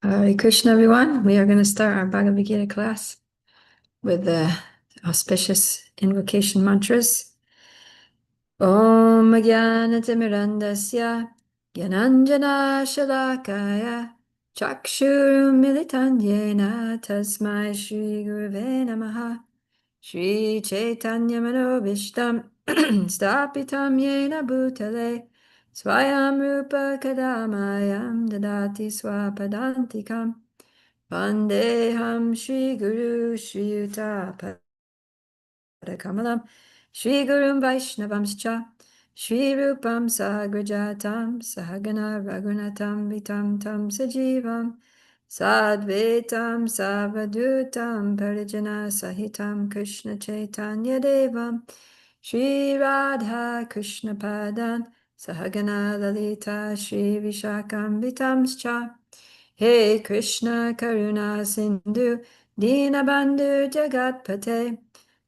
Hare Krishna, everyone. We are going to start our Bhagavad Gita class with the auspicious invocation mantras. Om Jnana-timirandasya Gyananjana Shalakaya Chakshurum Militan Yena Tasmai Shri Guruve Namaha Shri Chaitanya Manobishtam Stapitam Yena Bhutale Swayam Rupa Kadamayam Dadati Swapadantikam Vandeham Shri Guru Shri Yuta Padakamalam Shri Gurum Vaishnavamscha Shri Rupam Sahagrajatam Sahagana Raghunatam Vitam Tam Sajivam Sadvetam Savadutam Parijana Sahitam Krishna Chaitanya Devam Shri Radha Krishna Padan Sahagana Lalita Shri Vishakam Vitamscha Hey Krishna Karuna Sindhu Dinabandhu Jagatpate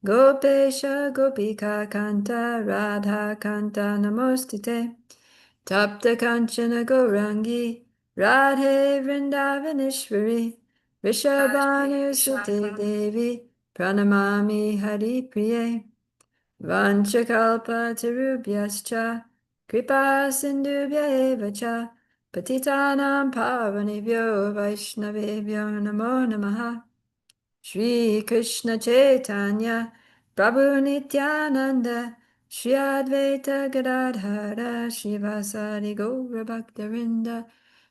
Gopesha Gopika Kanta Radha Kanta Namostite Tapta Kanchana Gourangi Radhe Vrindavaneshwari Rishabhanu Sute Devi Pranamami Hari Priye Vanchakalpa Tarubhyascha Kripa Sindhubhya Eva Cha Patitanam Pavanebhyo Vaishnavebhyo Namo Namaha Shri Krishna Chaitanya Prabhu Nityananda Shri Advaita Gadadhara Shivasari Gaura Bhaktarinda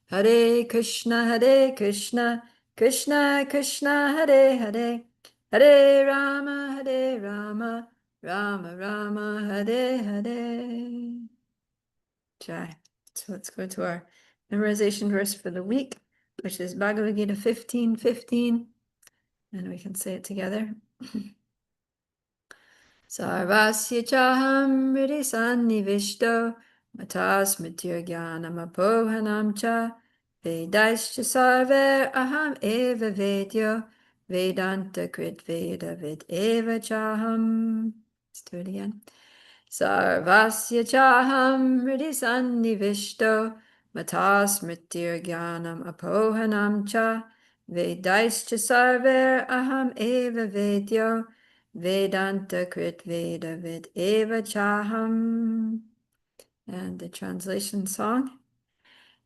Hare Krishna Krishna Krishna Hare Hare Hare Rama Rama Rama Hare Hare Jai. So let's go to our memorization verse for the week, which is Bhagavad Gita 15:15. And we can say it together. Sarvasya chaham ridi sannivishto matas mrityurgyanam apohanam cha vedaischa sarver aham eva vedyo vedanta krit veda vid eva chaham. Let's do it again. Sarvasya chaham ridi sannivishto matas mrityurgyanam apohanam cha Vedaischa sarver aham eva vedyo Vedanta krit veda vid eva chaham. And the translation song.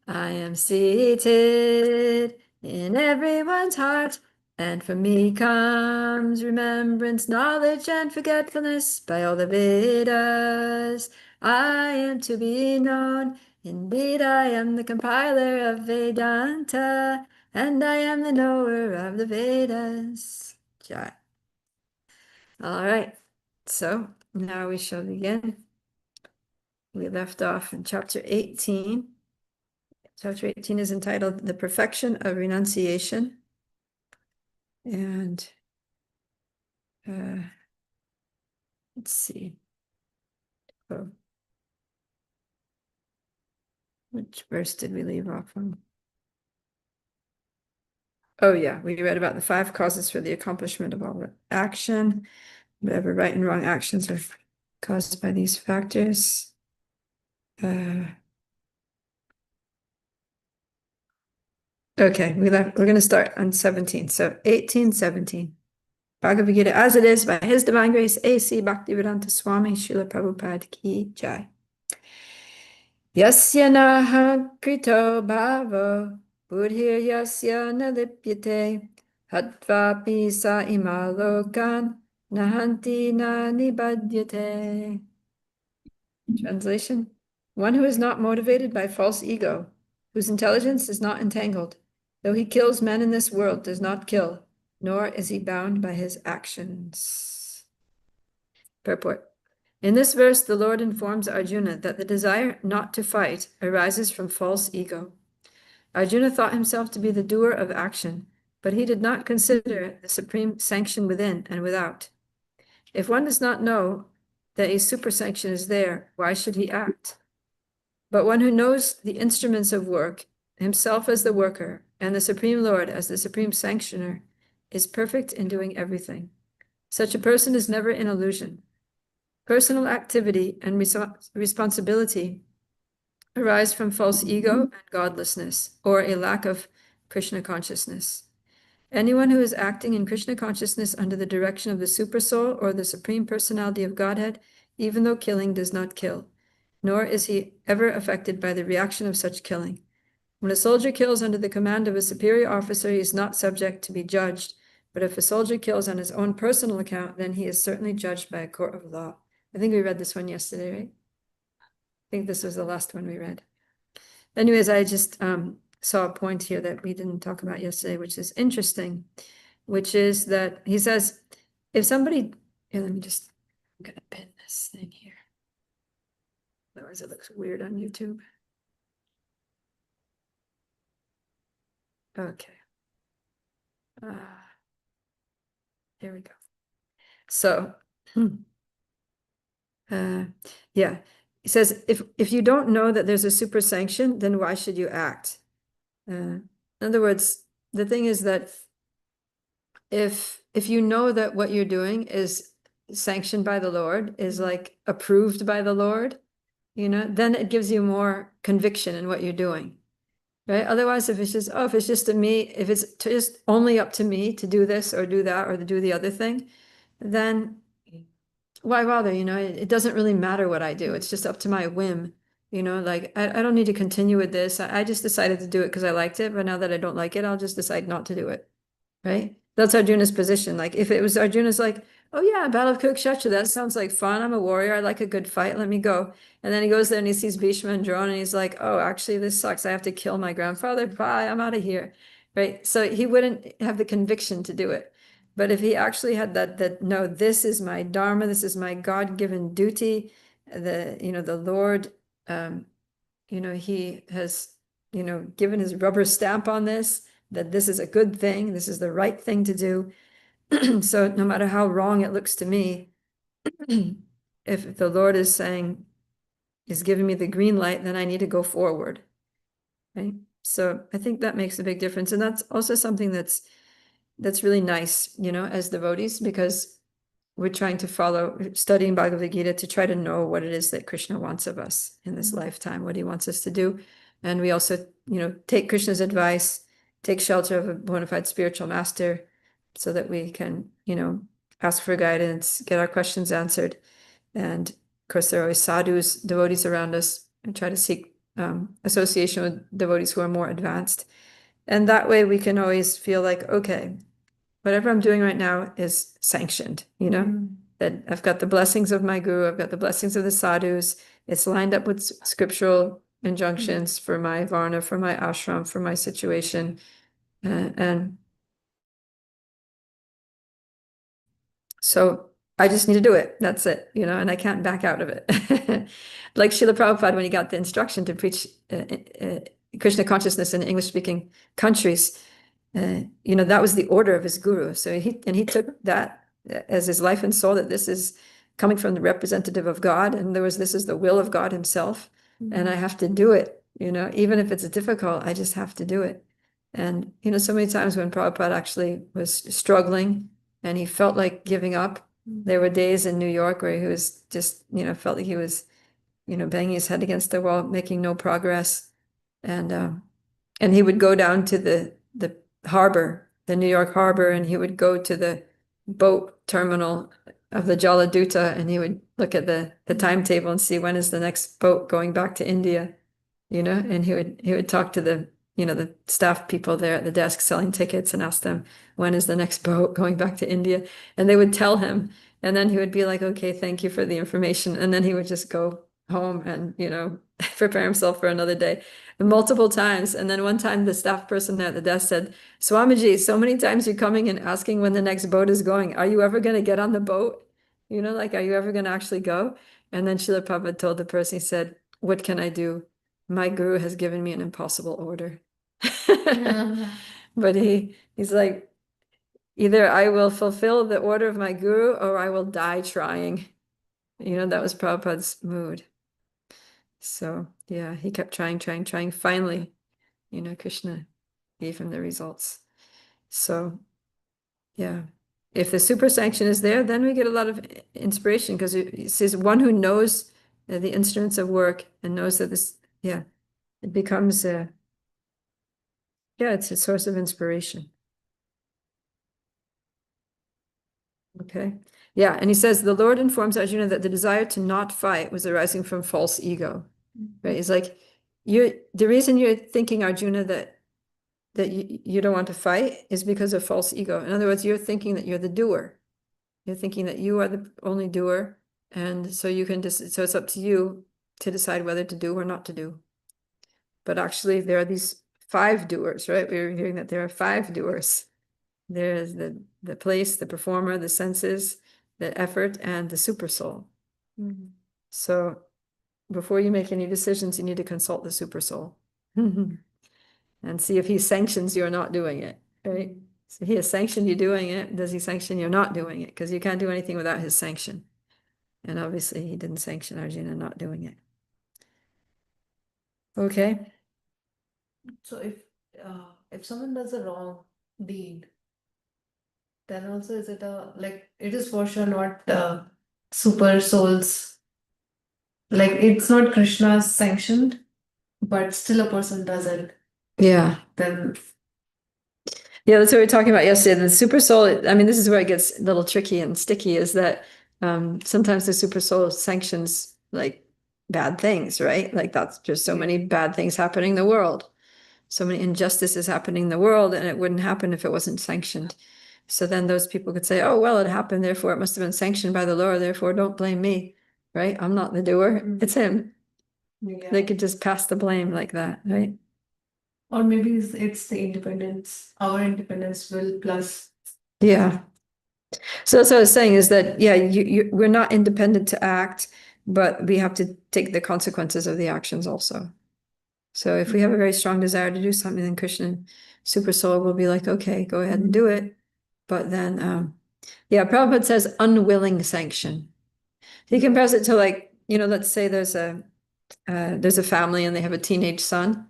I am seated in everyone's heart, and from me comes remembrance, knowledge, and forgetfulness by all the Vedas. I am to be known. Indeed, I am the compiler of Vedanta, and I am the knower of the Vedas. Jai. All right, so now we shall begin. We left off in chapter 18. Chapter 18 is entitled The Perfection of Renunciation. And let's see. Oh, which verse did we leave off on? Oh yeah, we read about the 5 causes for the accomplishment of all action. Whatever right and wrong actions are caused by these factors. Okay, we're going to start on 17. So 18:17. Bhagavad Gita as it is by His Divine Grace, A.C. Bhaktivedanta Swami Srila Prabhupada Ki Jai. Yasya naha krito bhavo buddhir yasya nalipyate hatvapi sa imalokan nahanti na nibadyate. Translation: one who is not motivated by false ego, whose intelligence is not entangled, though he kills men in this world, does not kill, nor is he bound by his actions. Purport. In this verse, the Lord informs Arjuna that the desire not to fight arises from false ego. Arjuna thought himself to be the doer of action, but he did not consider the supreme sanction within and without. If one does not know that a super sanction is there, why should he act? But one who knows the instruments of work, himself as the worker, and the Supreme Lord as the supreme sanctioner, is perfect in doing everything. Such a person is never in illusion. Personal activity and responsibility arise from false ego and godlessness, or a lack of Krishna consciousness. Anyone who is acting in Krishna consciousness under the direction of the Supersoul or the Supreme Personality of Godhead, even though killing does not kill, nor is he ever affected by the reaction of such killing. When a soldier kills under the command of a superior officer, he is not subject to be judged, but if a soldier kills on his own personal account, then he is certainly judged by a court of law. I think we read this one yesterday, right? I think this was the last one we read. Anyways, I just saw a point here that we didn't talk about yesterday, which is interesting, which is that he says, if somebody, here, let me just, I'm gonna pin this thing here. Otherwise it looks weird on YouTube. Okay. Here we go. So, yeah, he says, if you don't know that there's a super sanction, then why should you act? In other words, the thing is that if you know that what you're doing is sanctioned by the Lord, is like approved by the Lord, you know, then it gives you more conviction in what you're doing, right? Otherwise, if it's just, oh, if it's just to me, if it's just only up to me to do this or do that or to do the other thing, then why bother? You know, it doesn't really matter what I do. It's just up to my whim. You know, like I don't need to continue with this. I just decided to do it because I liked it, but now that I don't like it, I'll just decide not to do it. Right? That's Arjuna's position. Like if it was Arjuna's like, oh yeah, Battle of Kurukshetra, that sounds like fun. I'm a warrior. I like a good fight. Let me go. And then he goes there and he sees Bhishma and Drona and he's like, oh, actually this sucks. I have to kill my grandfather. Bye, I'm out of here. Right? So he wouldn't have the conviction to do it. But if he actually had that no, this is my dharma, this is my God-given duty, the Lord, he has, given his rubber stamp on this, that this is a good thing, this is the right thing to do. So no matter how wrong it looks to me, if the Lord is saying, is giving me the green light, then I need to go forward. Right? So I think that makes a big difference. And that's also something that's really nice, as devotees, because we're trying to studying Bhagavad Gita to try to know what it is that Krishna wants of us in this lifetime, what he wants us to do. And we also, take Krishna's advice, take shelter of a bona fide spiritual master so that we can, ask for guidance, get our questions answered. And of course, there are always sadhus, devotees around us, and try to seek association with devotees who are more advanced. And that way we can always feel like, okay, whatever I'm doing right now is sanctioned, that I've got the blessings of my guru, I've got the blessings of the sadhus, it's lined up with scriptural injunctions for my varna, for my ashram, for my situation. And so I just need to do it. That's it, and I can't back out of it. Like Srila Prabhupada, when he got the instruction to preach Krishna consciousness in English-speaking countries, that was the order of his guru. So he took that as his life and soul, that this is coming from the representative of God, and this is the will of God himself, and I have to do it, even if it's difficult, I just have to do it. And, so many times when Prabhupada actually was struggling and he felt like giving up, there were days in New York where he was just, felt like he was, banging his head against the wall, making no progress. And he would go down to the harbor, the New York harbor, and he would go to the boat terminal of the Jaladuta, and he would look at the timetable and see when is the next boat going back to India, and he would talk to the staff people there at the desk selling tickets and ask them, when is the next boat going back to India? And they would tell him, and then he would be like, okay, thank you for the information. And then he would just go home and, prepare himself for another day multiple times. And then one time the staff person at the desk said, Swamiji, so many times you're coming and asking when the next boat is going. Are you ever going to get on the boat? Are you ever going to actually go? And then Srila Prabhupada told the person, he said, what can I do? My guru has given me an impossible order. But he's like, either I will fulfill the order of my guru or I will die trying. That was Prabhupada's mood. So yeah, he kept trying. Finally, Krishna gave him the results. So yeah, if the super sanction is there, then we get a lot of inspiration, because it says one who knows the instruments of work and knows that this, it becomes Yeah, it's a source of inspiration. Okay. Yeah, and he says the Lord informs Arjuna that the desire to not fight was arising from false ego. Right? He's like, the reason you're thinking, Arjuna, that you don't want to fight is because of false ego. In other words, you're thinking that you're the doer. You're thinking that you are the only doer, and so you can just so it's up to you to decide whether to do or not to do. But actually, there are these 5 doers, right? We were hearing that there are 5 doers. There's the place, the performer, the senses, the effort, and the super soul. So before you make any decisions, you need to consult the super soul and see if he sanctions you or not doing it, right? So he has sanctioned you doing it. Does he sanction you're not doing it? Because you can't do anything without his sanction. And obviously he didn't sanction Arjuna not doing it. Okay. So if someone does a wrong deed, then also is it it is for sure not super souls, like it's not Krishna's sanctioned, but still a person does it, Yeah. then Yeah, that's what we were talking about yesterday. The super soul, I mean, this is where it gets a little tricky and sticky, is that sometimes the super soul sanctions like bad things, right? Like that's just so many bad things happening in the world. So many injustices happening in the world, and it wouldn't happen if it wasn't sanctioned. So then those people could say, oh, well, it happened, therefore it must have been sanctioned by the Lord, therefore don't blame me, right? I'm not the doer, it's him. They could just pass the blame like that, right? or maybe it's the independence, our independence will plus. Yeah. So that's what I was saying is that, yeah, we're not independent to act, but we have to take the consequences of the actions also. So if we have a very strong desire to do something, then Krishna Super Soul will be like, okay, go ahead and do it. But then, yeah, Prabhupada says unwilling sanction. He compares it to like, let's say there's a family and they have a teenage son.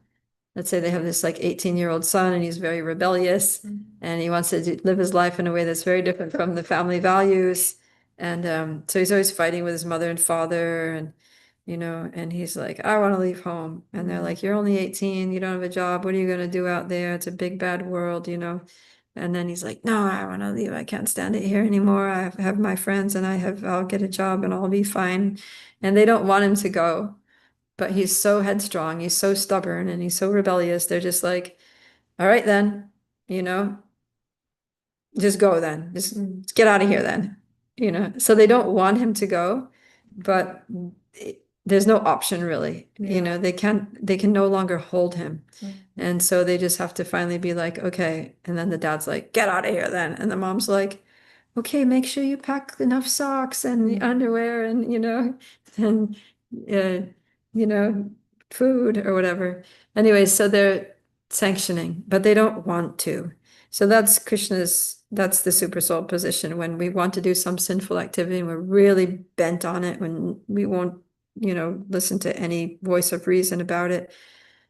Let's say they have this like 18-year-old son and he's very rebellious and he wants to live his life in a way that's very different from the family values. And so he's always fighting with his mother and father and he's like, I want to leave home. And they're like, you're only 18, you don't have a job. What are you going to do out there? It's a big, bad world. And then he's like, no, I want to leave. I can't stand it here anymore. I have my friends and I'll get a job and I'll be fine. And they don't want him to go. But he's so headstrong, he's so stubborn, and he's so rebellious. They're just like, all right, then, just go then. Just get out of here then. So they don't want him to go, but there's no option really. They can no longer hold him. And so they just have to finally be like, okay. And then the dad's like, get out of here then. And the mom's like, okay, make sure you pack enough socks and underwear and, and, uh, you know, food or whatever. Anyway, so they're sanctioning, but they don't want to. So that's the super soul position when we want to do some sinful activity and we're really bent on it, when we won't, listen to any voice of reason about it.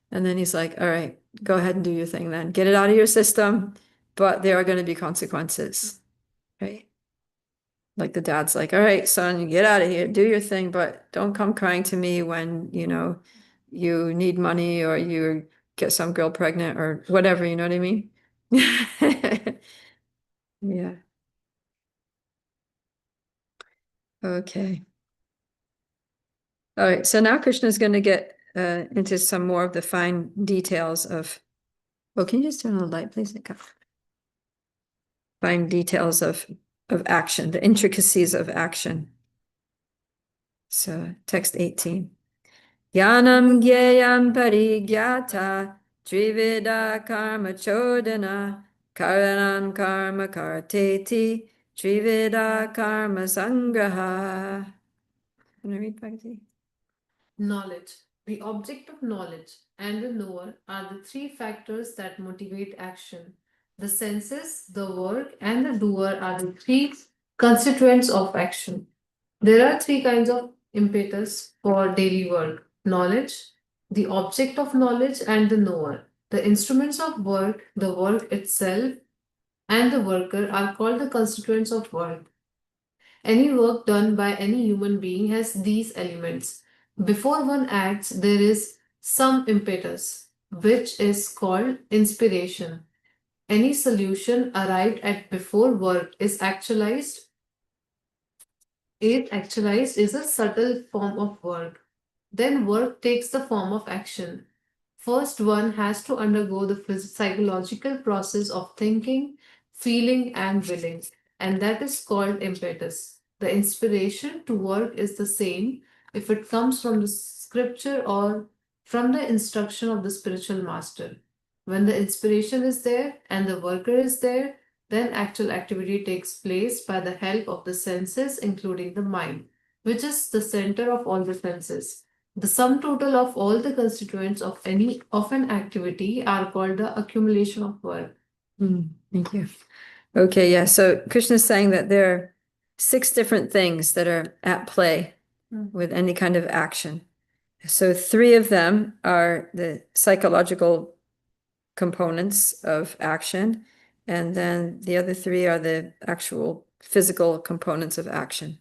And then he's like, all right, go ahead and do your thing then. Get it out of your system, but there are going to be consequences, right? Like the dad's like, all right, son, get out of here, do your thing, but don't come crying to me when, you need money or you get some girl pregnant or whatever, you know what I mean? Yeah. Okay. All right. So now Krishna is going to get into some more of the fine details of. Oh, can you just turn on the light, please? Fine details of action, the intricacies of action. So text 18. Yanam gyayam parigyata trivida karma chodana karanam karma karteti trivida karma sangraha. Can I read Bhagavad? Knowledge. The object of knowledge and the knower are the 3 factors that motivate action. The senses, the work, and the doer are the 3 constituents of action. There are 3 kinds of impetus for daily work: knowledge, the object of knowledge, and the knower. The instruments of work, the work itself, and the worker are called the constituents of work. Any work done by any human being has these elements. Before one acts, there is some impetus. which is called inspiration. Any solution arrived at before work is a subtle form of work. Then work takes the form of action. First, one has to undergo the psychological process of thinking, feeling, and willing, and that is called impetus. The inspiration to work is the same if it comes from the scripture or from the instruction of the spiritual master. When the inspiration is there and the worker is there, then actual activity takes place by the help of the senses, including the mind, which is the center of all the senses. The sum total of all the constituents of an activity are called the accumulation of work. Thank you. Okay, yeah. So Krishna is saying that there are 6 different things that are at play with any kind of action. So 3 of them are the psychological components of action, and then the other 3 are the actual physical components of action.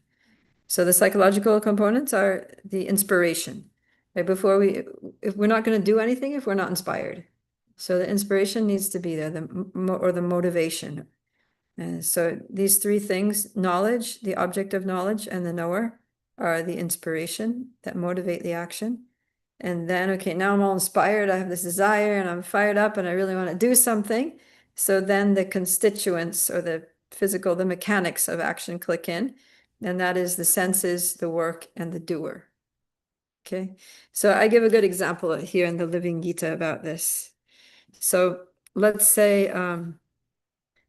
So the psychological components are the inspiration. Right? If we're not going to do anything if we're not inspired. So the inspiration needs to be there, or the motivation. And so these 3 things, knowledge, the object of knowledge, and the knower, are the inspiration that motivate the action. And then, okay, now I'm all inspired, I have this desire, and I'm fired up, and I really want to do something. So then the constituents, or the mechanics of action click in, and that is the senses, the work, and the doer. Okay, so I give a good example here in the Living Gita about this. So let's say,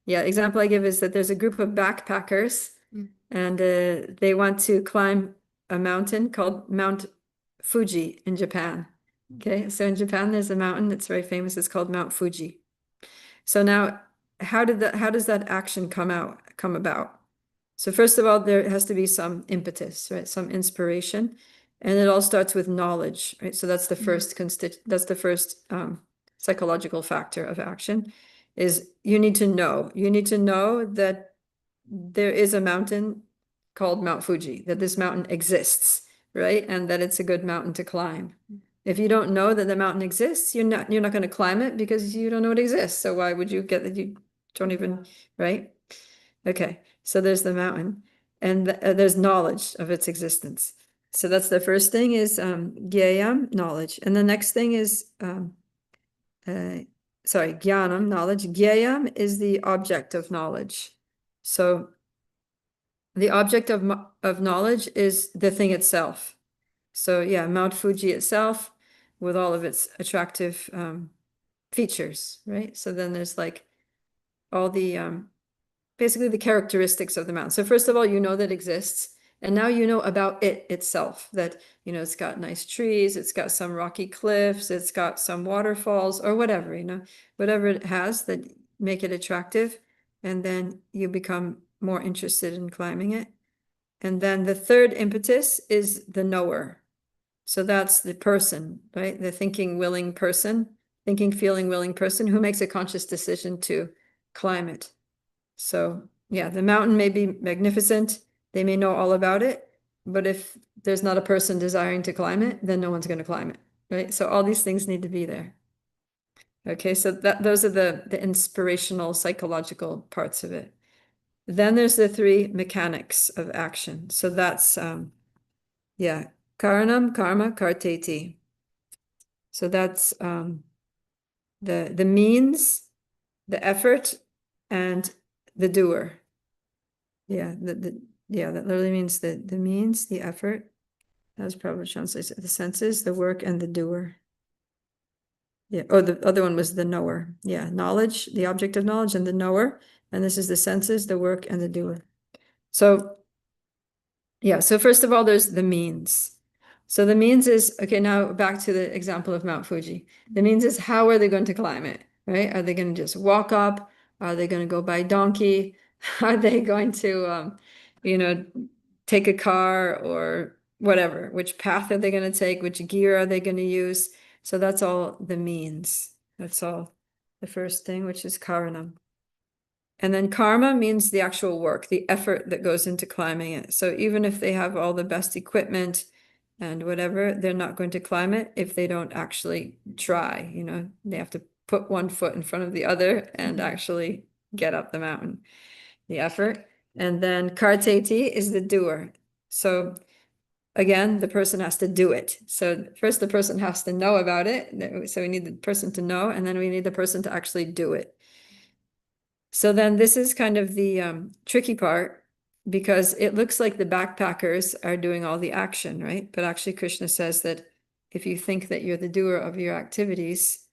example I give is that there's a group of backpackers, and they want to climb a mountain called Mount Fuji in Japan. Okay, so in Japan there's a mountain that's very famous. It's called Mount Fuji. So now, how does that action come about? So first of all, there has to be some impetus, right? Some inspiration, and it all starts with knowledge, right? So that's the first psychological factor of action, is you need to know. You need to know that there is a mountain called Mount Fuji, that this mountain exists, right? And that it's a good mountain to climb. If you don't know that the mountain exists, you're not going to climb it because you don't know it exists. So why would you get that? You don't even, right? Okay, so there's the mountain, and there's knowledge of its existence. So that's the first thing, is gyayam, knowledge. And the next thing is jnanam, knowledge. Gyayam is the object of knowledge. So the object of knowledge is the thing itself. So yeah, Mount Fuji itself, with all of its attractive features, right? So then there's like all the basically the characteristics of the mountain. So first of all, you know that it exists, and now you know about it itself, that it's got nice trees, it's got some rocky cliffs, it's got some waterfalls, or whatever, whatever it has that make it attractive, and then you become more interested in climbing it. And then the third impetus is the knower. So that's the person, right? The thinking, feeling, willing person who makes a conscious decision to climb it. So yeah, the mountain may be magnificent. They may know all about it, but if there's not a person desiring to climb it, then no one's going to climb it, right? So all these things need to be there. Okay, so those are the inspirational psychological parts of it. Then there's the 3 mechanics of action. So that's karanam, karma, karteti. So that's the means, the effort, and the doer. Yeah, that literally means the means, the effort. That was probably translated, the senses, the work, and the doer. Yeah. Oh, the other one was the knower. Yeah, knowledge, the object of knowledge, and the knower. And this is the senses, the work, and the doer. So yeah, so first of all, there's the means. So the means is, okay, now back to the example of Mount Fuji. The means is, how are they going to climb it, right? Are they going to just walk up? Are they going to go by donkey? Are they going to, take a car or whatever? Which path are they going to take? Which gear are they going to use? So that's all the means. That's all the first thing, which is karanam. And then karma means the actual work, the effort that goes into climbing it. So even if they have all the best equipment, and whatever, they're not going to climb it if they don't actually try, they have to put one foot in front of the other and actually get up the mountain, the effort. And then karteti is the doer. So again, the person has to do it. So first the person has to know about it. So we need the person to know, and then we need the person to actually do it. So then this is kind of the tricky part, because it looks like the backpackers are doing all the action, right? But actually Krishna says that if you think that you're the doer of your activities,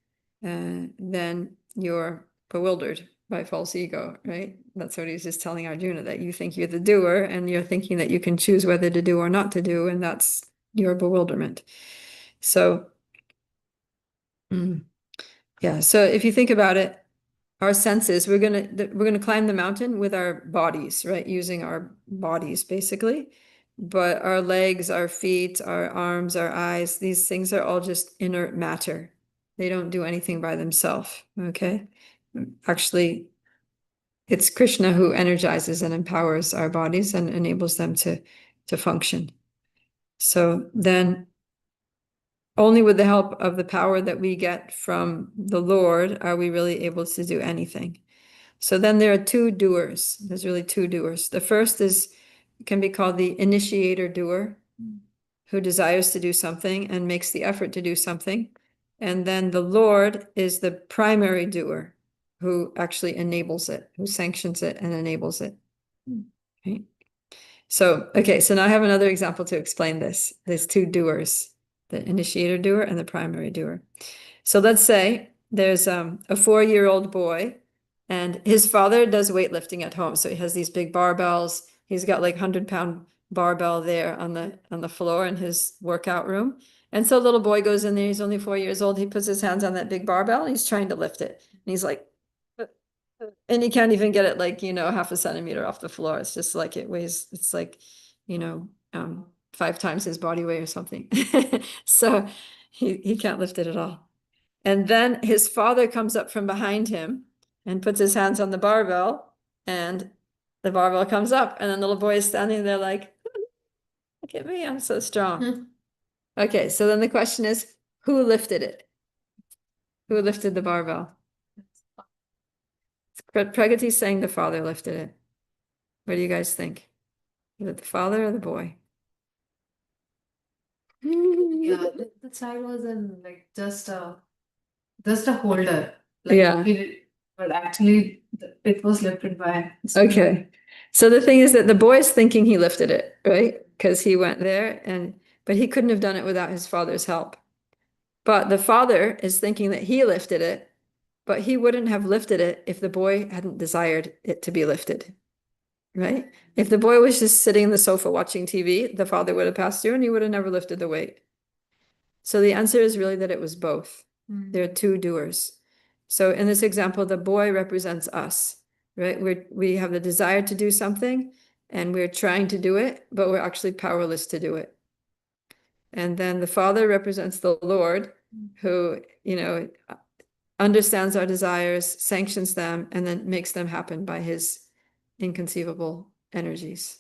then you're bewildered by false ego, right? That's what he's just telling Arjuna, that you think you're the doer and you're thinking that you can choose whether to do or not to do, and that's your bewilderment. So, yeah, so if you think about it, our senses, we're gonna climb the mountain with our bodies, right? Using our bodies basically. But our legs, our feet, our arms, our eyes, these things are all just inert matter. They don't do anything by themselves, okay? Actually, it's Krishna who energizes and empowers our bodies and enables them to function. So then only with the help of the power that we get from the Lord are we really able to do anything. So then there are two doers. There's really two doers. The first can be called the initiator doer, who desires to do something and makes the effort to do something. And then the Lord is the primary doer, who actually enables it, who sanctions it and enables it. Right? So, okay, so now I have another example to explain this. There's two doers, the initiator doer and the primary doer. So let's say there's a 4-year-old boy, and his father does weightlifting at home. So he has these big barbells. He's got like 100-pound barbell there on the floor in his workout room. And so little boy goes in there, he's only 4 years old. He puts his hands on that big barbell and he's trying to lift it. And he's like, and he can't even get it like, half a centimeter off the floor. It's just like it's like, 5 times his body weight or something. So he can't lift it at all. And then his father comes up from behind him and puts his hands on the barbell, and the barbell comes up, and then the little boy is standing there like, look at me, I'm so strong. Okay, so then the question is, who lifted it? Who lifted the barbell? Pragati's saying the father lifted it. What do you guys think? Is it the father or the boy? Yeah, the child was in like just a holder. Like Yeah. but actually it was lifted by his Okay. So the thing is that the boy's thinking he lifted it, right? Because he went there but he couldn't have done it without his father's help. But the father is thinking that he lifted it, but he wouldn't have lifted it if the boy hadn't desired it to be lifted, right? If the boy was just sitting on the sofa watching TV, the father would have passed through and he would have never lifted the weight. So the answer is really that it was both. There are two doers. So in this example, the boy represents us, right? We have the desire to do something and we're trying to do it, but we're actually powerless to do it. And then the father represents the Lord, who, understands our desires, sanctions them, and then makes them happen by his inconceivable energies.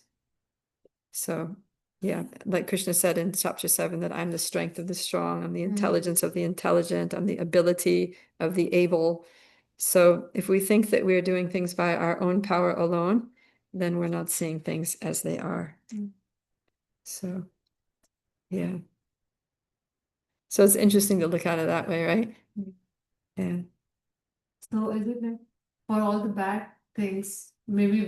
So yeah, like Krishna said in chapter 7, that I'm the strength of the strong, I'm the intelligence of the intelligent, I'm the ability of the able. So if we think that we're doing things by our own power alone, then we're not seeing things as they are. So yeah. So it's interesting to look at it that way, right? Yeah. So is it like for all the bad things, maybe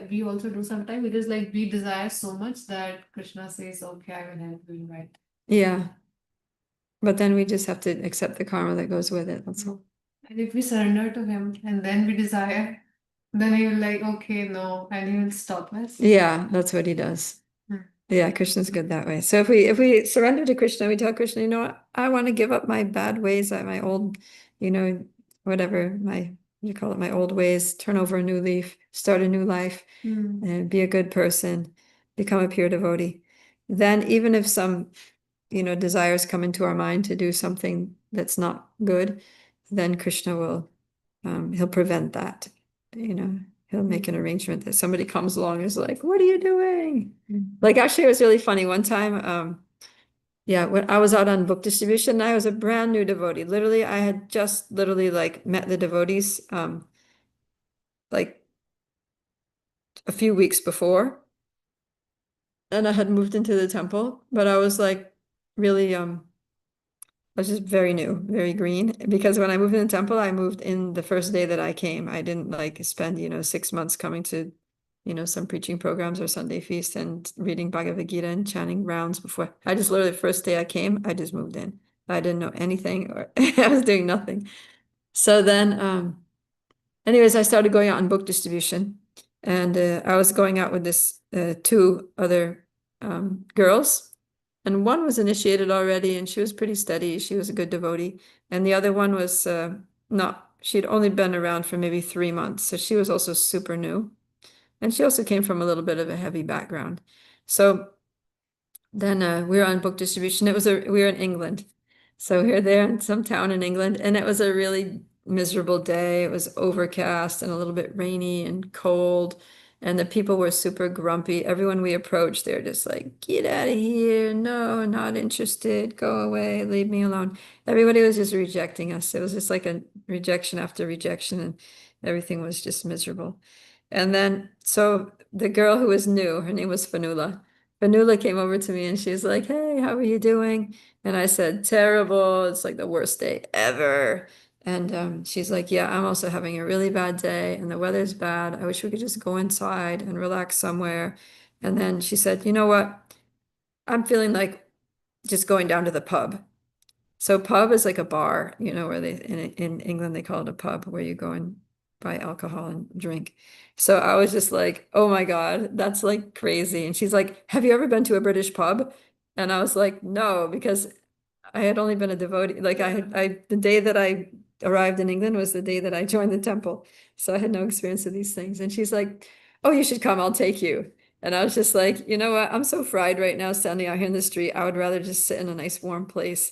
we also do sometimes, because like we desire so much that Krishna says, okay, I will help you, right? Yeah. But then we just have to accept the karma that goes with it. That's all. And if we surrender to him and then we desire, then he will like, okay, no, and he will stop us. Yeah, that's what he does. Yeah, Krishna's good that way. So if we surrender to Krishna, we tell Krishna, I want to give up my bad ways, my old, whatever, you call it, my old ways, turn over a new leaf, start a new life, and be a good person, become a pure devotee. Then even if some, desires come into our mind to do something that's not good, then Krishna he'll prevent that, he'll make an arrangement that somebody comes along and is like, what are you doing? Like, actually, it was really funny. One time, Yeah, when I was out on book distribution, I was a brand new devotee. Literally, I had just literally like met the devotees like a few weeks before, and I had moved into the temple, but I was like really I was just very new, very green. Because when I moved in the temple, I moved in the first day that I came. I didn't like spend, 6 months coming to, some preaching programs or Sunday feast and reading Bhagavad Gita and chanting rounds before. I just literally the first day I came, I just moved in. I didn't know anything or I was doing nothing. So then anyways, I started going out on book distribution, and I was going out with this two other girls, and one was initiated already, and she was pretty steady. She was a good devotee, and the other one was not. She'd only been around for maybe 3 months, so she was also super new, and she also came from a little bit of a heavy background. So then we were on book distribution. We were in England. So we were there in some town in England, and it was a really miserable day. It was overcast and a little bit rainy and cold. And the people were super grumpy. Everyone we approached, they were just like, get out of here. No, not interested. Go away. Leave me alone. Everybody was just rejecting us. It was just like a rejection after rejection, and everything was just miserable. And then, so the girl who was new, her name was Fanula. Vanula came over to me and she's like, "Hey, how are you doing?" And I said, "Terrible. It's like the worst day ever." And she's like, "Yeah, I'm also having a really bad day and the weather's bad. I wish we could just go inside and relax somewhere." And then she said, "You know what? I'm feeling like just going down to the pub." So pub is like a bar, where in England they call it a pub, where you go and buy alcohol and drink. So I was just like, oh my God, that's like crazy. And she's like, have you ever been to a British pub? And I was like, no, because I had only been a devotee. Like the day that I arrived in England was the day that I joined the temple. So I had no experience of these things. And she's like, oh, you should come, I'll take you. And I was just like, you know what? I'm so fried right now standing out here in the street. I would rather just sit in a nice warm place.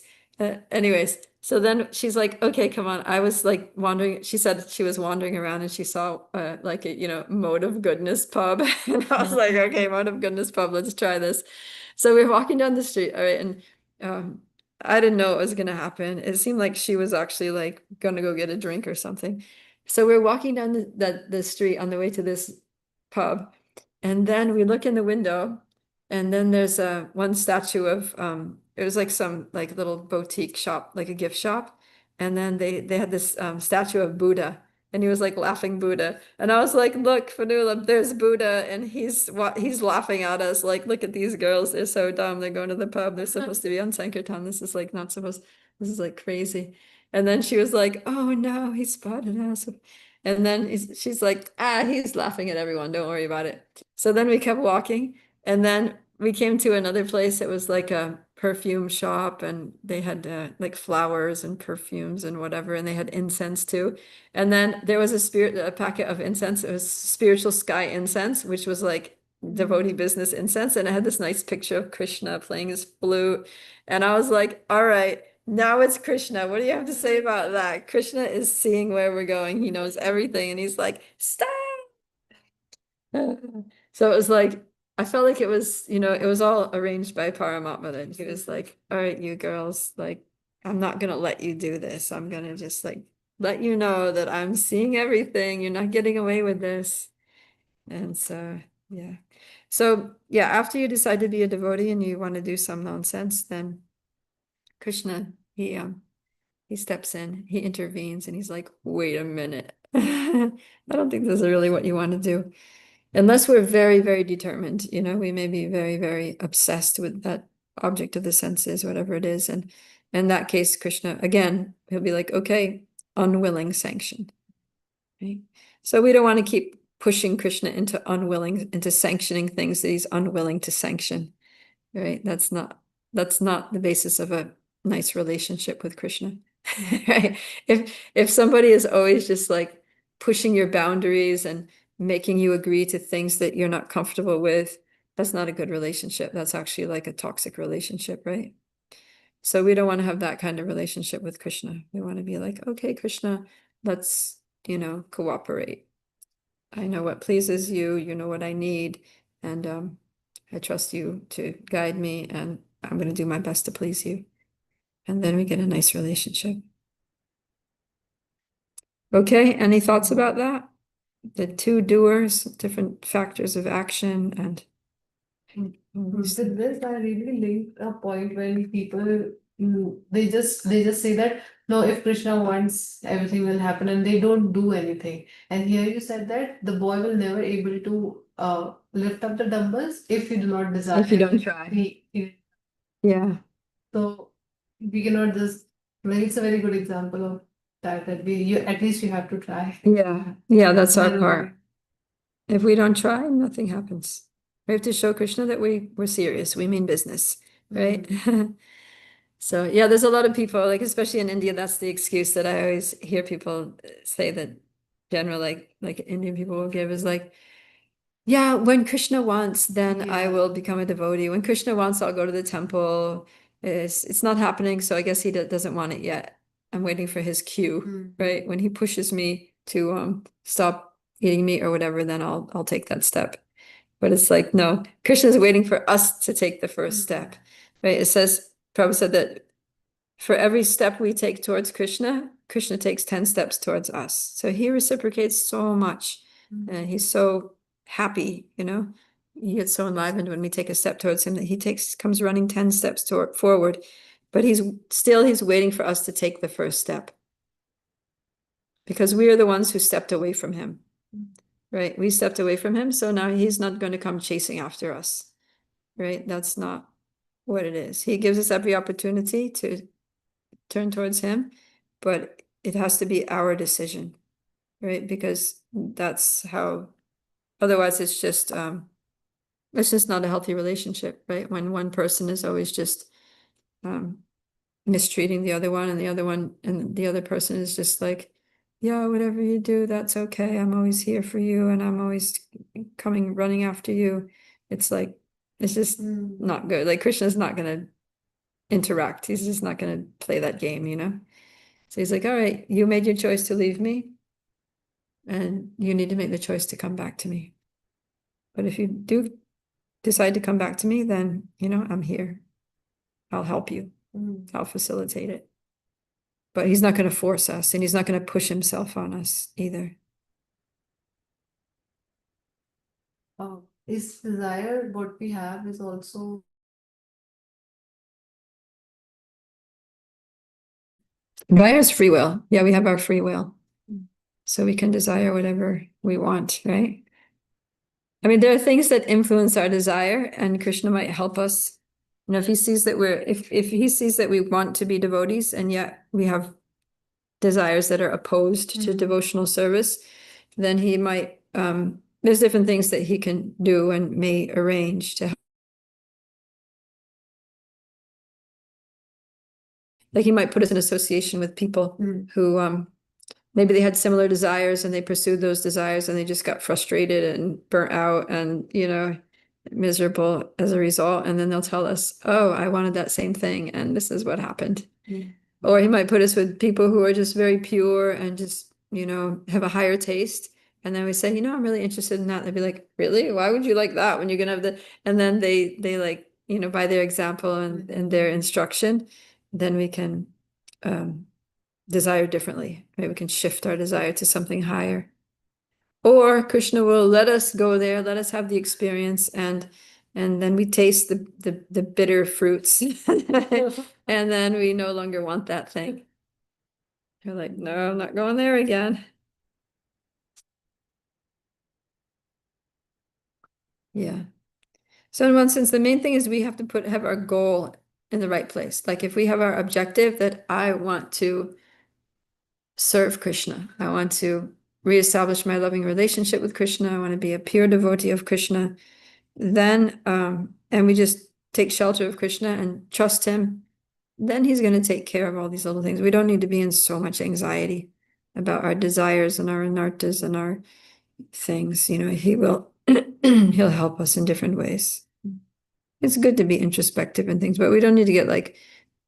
Anyways, so then she's like, okay, come on. I was like wandering. She said she was wandering around and she saw like a, Mode of Goodness pub. And I was like, okay, Mode of Goodness pub, let's try this. So we are walking down the street, all right, and um, I didn't know what was gonna happen. It seemed like she was actually like gonna go get a drink or something. So we're walking down the street on the way to this pub, and then we look in the window, and then there's one statue of it was like some like little boutique shop, like a gift shop, and then they had this statue of Buddha, and he was like laughing Buddha, and I was like, look, Fanula, there's Buddha, and he's laughing at us, like, look at these girls, they're so dumb, they're going to the pub, they're supposed to be on Sankirtan, this is like not supposed, this is like crazy. And then she was like, oh no, he spotted us. And then she's like, he's laughing at everyone, don't worry about it. So then we kept walking, and then we came to another place. It was like a perfume shop, and they had like flowers and perfumes and whatever, and they had incense too. And then there was a packet of incense. It was spiritual sky incense, which was like devotee business incense, and it had this nice picture of Krishna playing his flute. And I was like, all right, now it's Krishna. What do you have to say about that? Krishna is seeing where we're going. He knows everything, and he's like, stop. So it was like, I felt like it was, it was all arranged by Paramatma. And he was like, all right, you girls, like, I'm not gonna let you do this. I'm gonna just like let you know that I'm seeing everything. You're not getting away with this. And so, yeah. So, yeah, after you decide to be a devotee and you want to do some nonsense, then Krishna, he steps in, he intervenes, and he's like, wait a minute. I don't think this is really what you want to do. Unless we're very, very determined, we may be very, very obsessed with that object of the senses, whatever it is. And in that case, Krishna, again, he'll be like, okay, unwilling sanction. Right? So we don't want to keep pushing Krishna into sanctioning things that he's unwilling to sanction. Right? That's not the basis of a nice relationship with Krishna. Right? If somebody is always just like pushing your boundaries and making you agree to things that you're not comfortable with, that's not a good relationship. That's actually like a toxic relationship, right? So we don't want to have that kind of relationship with Krishna. We want to be like, okay, Krishna, let's, cooperate. I know what pleases you, you know what I need, and I trust you to guide me, and I'm going to do my best to please you. And then we get a nice relationship. Okay, any thoughts about that? The two doers, different factors of action, and With this, I really linked a point when people they just say that no, if Krishna wants, everything will happen, and they don't do anything. And here you said that the boy will never able to lift up the dumbbells if you do not desire. if you don't try. Yeah. So we cannot just like it's a very good example of that we you at least you have to try. Yeah. Yeah, that's our Then part. If we don't try, nothing happens. We have to show Krishna that we're serious, we mean business, right? So yeah, there's a lot of people, like especially in India, that's the excuse that I always hear people say that general like Indian people will give is like, yeah, when Krishna wants, then I Yeah. will become a devotee. When Krishna wants, I'll go to the temple. It's not happening, so I guess he doesn't want it yet. I'm waiting for his cue, right? When he pushes me to stop eating meat or whatever, then I'll take that step. But it's like, no, Krishna's waiting for us to take the first step, right? It says, Prabhupada said that for every step we take towards Krishna, Krishna takes 10 steps towards us. So he reciprocates so much. And he's so happy, you know. He gets so enlivened when we take a step towards him that he comes running 10 steps forward. But he's waiting for us to take the first step. Because we are the ones who stepped away from him. Right? We stepped away from him, so now he's not going to come chasing after us. Right? That's not what it is. He gives us every opportunity to turn towards him, but it has to be our decision, right? Because that's how, otherwise it's just not a healthy relationship, right? When one person is always just mistreating the other one, and the other person is just like, yeah, whatever you do, that's okay. I'm always here for you, and I'm always running after you. It's like, it's just not good. Like Krishna's not gonna interact. He's just not gonna play that game, you know? So he's like, all right, you made your choice to leave me, and you need to make the choice to come back to me. But if you do decide to come back to me, then, you know, I'm here. I'll help you. I'll facilitate it. But he's not going to force us, and he's not going to push himself on us either. Is desire what we have is also Desire is free will. Yeah, we have our free will. So we can desire whatever we want, right? I mean, there are things that influence our desire, and Krishna might help us. You know, if he sees that if he sees that we want to be devotees, and yet we have desires that are opposed to devotional service, then he might, there's different things that he can do and may arrange to help. Like he might put us in association with people who maybe they had similar desires and they pursued those desires and they just got frustrated and burnt out and, you know, miserable as a result. And then they'll tell us, oh, I wanted that same thing, and this is what happened. Or he might put us with people who are just very pure and just, you know, have a higher taste. And then we say, you know, I'm really interested in that. They'd be like, really? Why would you like that when you're gonna have the, and then they like, you know, by their example and their instruction, then we can desire differently. Maybe we can shift our desire to something higher. Or Krishna will let us go there, let us have the experience, and then we taste the bitter fruits. And then we no longer want that thing. You're like, no, I'm not going there again. Yeah. So in one sense, the main thing is we have to have our goal in the right place. Like if we have our objective that I want to serve Krishna, I want to reestablish my loving relationship with Krishna, I want to be a pure devotee of Krishna, then and we just take shelter of Krishna and trust him, then he's going to take care of all these little things. We don't need to be in so much anxiety about our desires and our anartas and our things. You know, he will he'll help us in different ways. It's good to be introspective and things, but we don't need to get like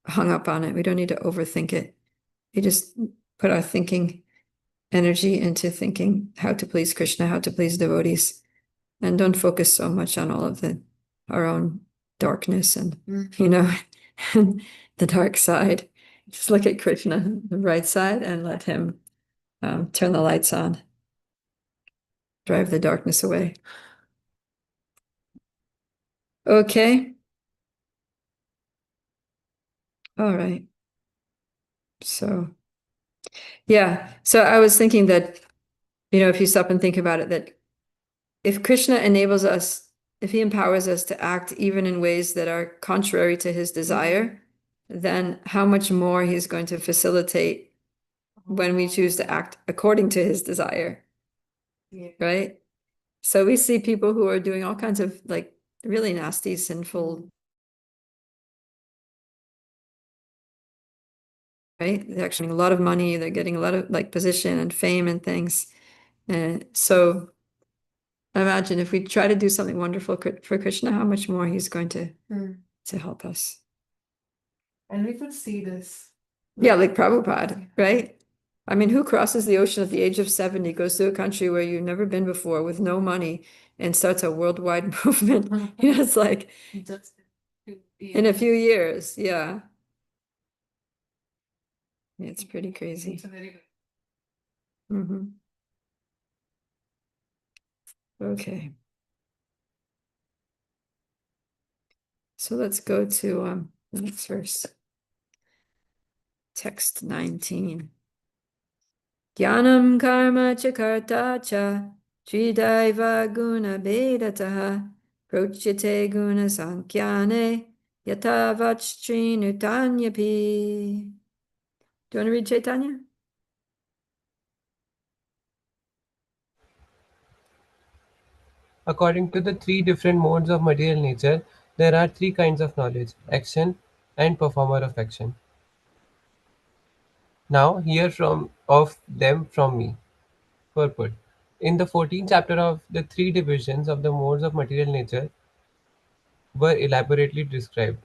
hung up on it. We don't need to overthink it. We just put our thinking energy into thinking how to please Krishna, how to please devotees, and don't focus so much on all of our own darkness and, the dark side. Just look at Krishna, the right side, and let him turn the lights on, drive the darkness away. Okay. All right. So, yeah. So I was thinking that, if you stop and think about it, that if Krishna enables us, if he empowers us to act even in ways that are contrary to his desire, then how much more he's going to facilitate when we choose to act according to his desire. Right? So we see people who are doing all kinds of like really nasty, sinful, right? They're actually getting a lot of money, they're getting a lot of like position and fame and things. And so imagine if we try to do something wonderful for Krishna, how much more he's going to help us. And we could see this. Yeah, like Prabhupada, right? I mean, who crosses the ocean at the age of 70, goes to a country where you've never been before with no money and starts a worldwide movement? It's like Just in a few years. Yeah. It's pretty crazy. It's a very good. Mhm. Okay. So let's go to the next verse. Text 19. Dhyanam karma cha karta cha tridaiva guna bedataha prochite guna sankyane yatavach nutanyapi. Do you want to read Chaitanya? According to the three different modes of material nature, there are three kinds of knowledge: action and performer of action. Now hear from of them from me. Purport. In the 14th chapter of the three divisions of the modes of material nature were elaborately described.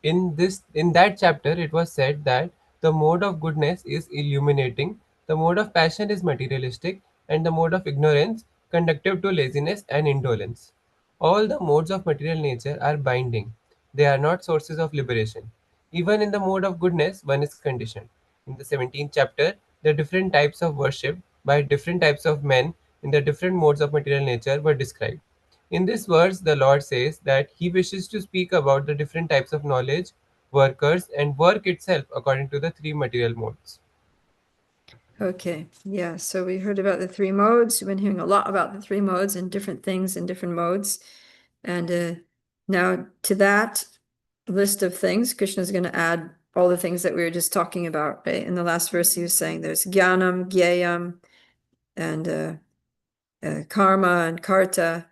In that chapter it was said that the mode of goodness is illuminating, the mode of passion is materialistic, and the mode of ignorance conductive to laziness and indolence. All the modes of material nature are binding. They are not sources of liberation. Even in the mode of goodness one is conditioned. In the 17th chapter, the different types of worship by different types of men in the different modes of material nature were described. In this verse, the Lord says that He wishes to speak about the different types of knowledge, workers, and work itself according to the three material modes. Okay, yeah, so we heard about the three modes. We've been hearing a lot about the three modes and different things in different modes. And now to that list of things, Krishna is going to add all the things that we were just talking about, right? In the last verse, he was saying there's jnanam, gyayam, and karma and karta.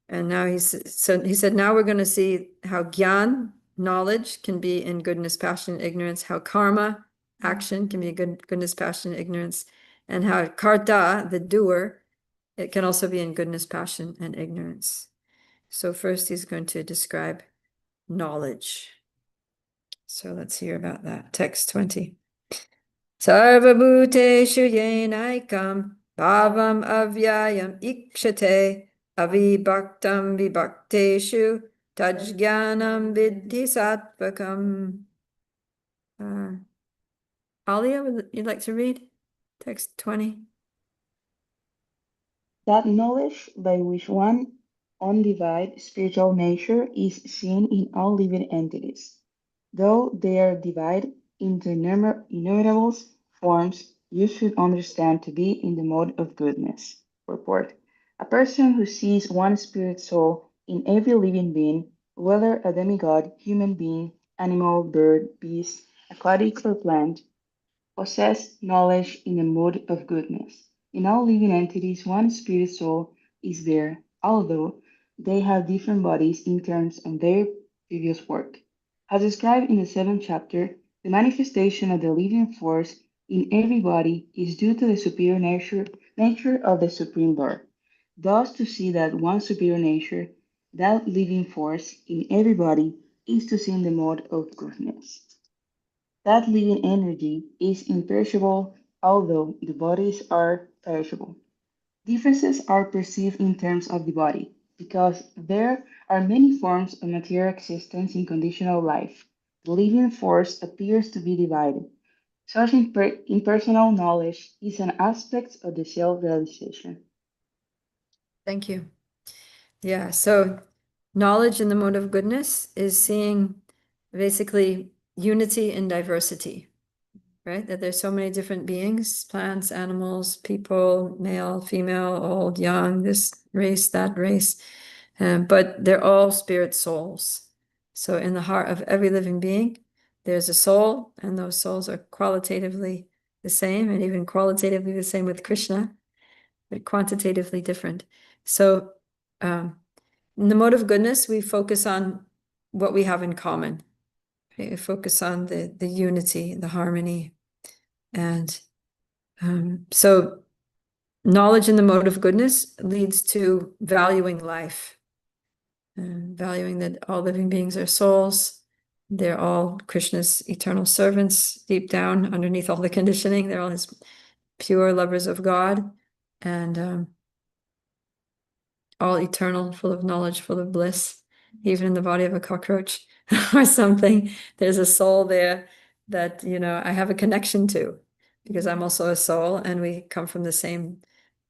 And now he said, now we're going to see how gyan, knowledge, can be in goodness, passion, and ignorance, how karma, action, can be goodness, passion, and ignorance, and how karta, the doer, it can also be in goodness, passion, and ignorance. So first he's going to describe knowledge. So let's hear about that. Text 20. Sarvabhuteshu yenaikam bhavam avyayam ikshate avibhaktam vibhakteshu tajjnanam vidhi sattvakam. Alia, would you like to read text 20? That knowledge by which one undivided spiritual nature is seen in all living entities, though they are divided into innumerable forms, you should understand to be in the mode of goodness. Purport. A person who sees one spirit soul in every living being, whether a demigod, human being, animal, bird, beast, aquatic, or plant, possess knowledge in the mode of goodness. In all living entities, one spirit soul is there, although they have different bodies in terms of their previous work. As described in the seventh chapter, the manifestation of the living force in every body is due to the superior nature of the Supreme Lord. Thus, to see that one superior nature, that living force in every body, is to see in the mode of goodness. That living energy is imperishable, although the bodies are perishable. Differences are perceived in terms of the body. because there are many forms of material existence in conditional life. The living force appears to be divided. Such impersonal knowledge is an aspect of the self-realization. Thank you. Yeah, so knowledge in the mode of goodness is seeing basically unity in diversity, right? That there's so many different beings, plants, animals, people, male, female, old, young, this race, that race, but they're all spirit souls. So in the heart of every living being, there's a soul, and those souls are qualitatively the same, and even qualitatively the same with Krishna, but quantitatively different. So in the mode of goodness, we focus on what we have in common. Right? We focus on the unity, the harmony. And so knowledge in the mode of goodness leads to valuing life, valuing that all living beings are souls. They're all Krishna's eternal servants deep down underneath all the conditioning. They're all his pure lovers of God, and all eternal, full of knowledge, full of bliss, even in the body of a cockroach or something. There's a soul there that, I have a connection to, because I'm also a soul and we come from the same